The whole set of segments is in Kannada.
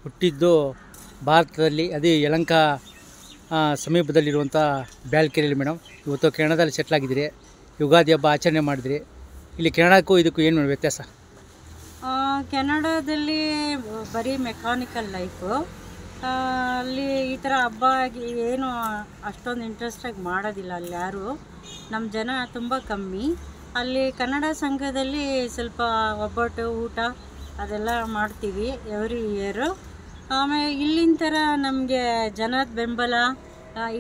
ಹುಟ್ಟಿದ್ದು ಭಾರತದಲ್ಲಿ, ಅದೇ ಯಲಹಂಕ ಸಮೀಪದಲ್ಲಿರುವಂಥ ಬ್ಯಾಲ್ಕೆರೆಯಲ್ಲಿ ಮೇಡಮ್. ಇವತ್ತು ಕೆನಡಾದಲ್ಲಿ ಸೆಟ್ಲ್ ಆಗಿದ್ದೀರಿ, ಯುಗಾದಿ ಹಬ್ಬ ಆಚರಣೆ ಮಾಡಿದ್ರಿ. ಇಲ್ಲಿ ಕೆನಡಾಕ್ಕೂ ಇದಕ್ಕೂ ಏನು ವ್ಯತ್ಯಾಸ? ಕೆನಡಾದಲ್ಲಿ ಬರೀ ಮೆಕ್ಯಾನಿಕಲ್ ಲೈಫು. ಅಲ್ಲಿ ಈ ಥರ ಹಬ್ಬ ಏನು ಅಷ್ಟೊಂದು ಇಂಟ್ರೆಸ್ಟಾಗಿ ಮಾಡೋದಿಲ್ಲ ಅಲ್ಲಿ ಯಾರು. ನಮ್ಮ ಜನ ತುಂಬ ಕಮ್ಮಿ. ಅಲ್ಲಿ ಕನ್ನಡ ಸಂಘದಲ್ಲಿ ಸ್ವಲ್ಪ ಒಬ್ಬಟ್ಟು ಊಟ ಅದೆಲ್ಲ ಮಾಡ್ತೀವಿ ಎವ್ರಿ ಇಯರು. ಆಮೇಲೆ ಇಲ್ಲಿನ ಥರ ನಮಗೆ ಜನದ ಬೆಂಬಲ,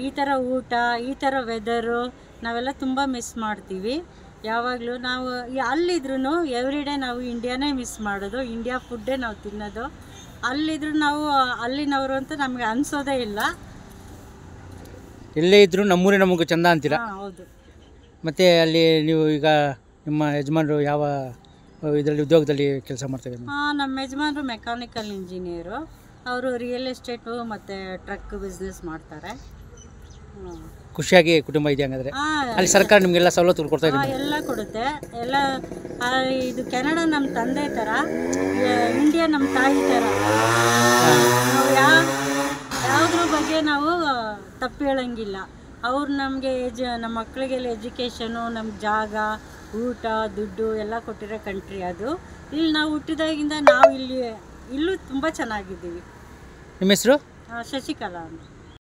ಈ ಥರ ಊಟ, ಈ ಥರ ವೆದರು ನಾವೆಲ್ಲ ತುಂಬ ಮಿಸ್ ಮಾಡ್ತೀವಿ. ಯಾವಾಗಲೂ ನಾವು ಅಲ್ಲಿದ್ರೂ ಎವ್ರಿ ಡೇ ನಾವು ಇಂಡಿಯಾನೇ ಮಿಸ್ ಮಾಡೋದು, ಇಂಡಿಯಾ ಫುಡ್ಡೇ ನಾವು ತಿನ್ನೋದು. ಅಲ್ಲಿದ್ರೂ ನಾವು ಅಲ್ಲಿನವರು ಅಂತ ನಮಗೆ ಅನಿಸೋದೇ ಇಲ್ಲ. ಎಲ್ಲೇ ಇದ್ದರೂ ನಮ್ಮೂರೇ ನಮಗೆ ಚಂದ ಅಂತೀರಾ? ಹೌದು. ಮತ್ತು ಅಲ್ಲಿ ನೀವು ಈಗ ನಿಮ್ಮ ಯಜಮಾನರು ಯಾವ ಇದರಲ್ಲಿ ಉದ್ಯೋಗದಲ್ಲಿ ಕೆಲಸ ಮಾಡ್ತಾರೆ? ನಮ್ಮ ಯಜಮಾನರು ಮೆಕ್ಯಾನಿಕಲ್ ಇಂಜಿನಿಯರು. ಅವರು ರಿಯಲ್ ಎಸ್ಟೇಟು ಮತ್ತು ಟ್ರಕ್ ಬಿಸ್ನೆಸ್ ಮಾಡ್ತಾರೆ. ಖುಷಿಯಾಗಿ ಕುಟುಂಬ ಇದೆ ಹಂಗಾದ್ರೆ? ಅಲ್ಲಿ ಸರ್ಕಾರ ನಿಮಗೆಲ್ಲ ಸವಲತ್ತು ಕೊಡ್ತಾ ಇದೆ? ಎಲ್ಲ ಕೊಡುತ್ತೆ ಎಲ್ಲ. ಇದು ಕೆನಡಾ ನಮ್ಮ ತಂದೆ ಥರ, ಇಂಡಿಯಾ ನಮ್ಮ ತಾಯಿ ಥರ. ನಾವು ಯಾವುದ್ರ ಬಗ್ಗೆ ನಾವು ತಪ್ಪು ಹೇಳೋಂಗಿಲ್ಲ. ಅವ್ರು ನಮಗೆ ನಮ್ಮ ಮಕ್ಕಳಿಗೆಲ್ಲ ಎಜುಕೇಷನು, ನಮ್ಮ ಜಾಗ, ಊಟ, ದುಡ್ಡು ಎಲ್ಲ ಕೊಟ್ಟಿರೋ ಕಂಟ್ರಿ ಅದು. ಇಲ್ಲಿ ನಾವು ಹುಟ್ಟಿದಾಗಿಂದ ನಾವು ಇಲ್ಲೂ ತುಂಬ ಚೆನ್ನಾಗಿದ್ದೀವಿ. ನಿಮ್ಮ ಹೆಸರು? ಶಶಿಕಲಾ ಅಂತ.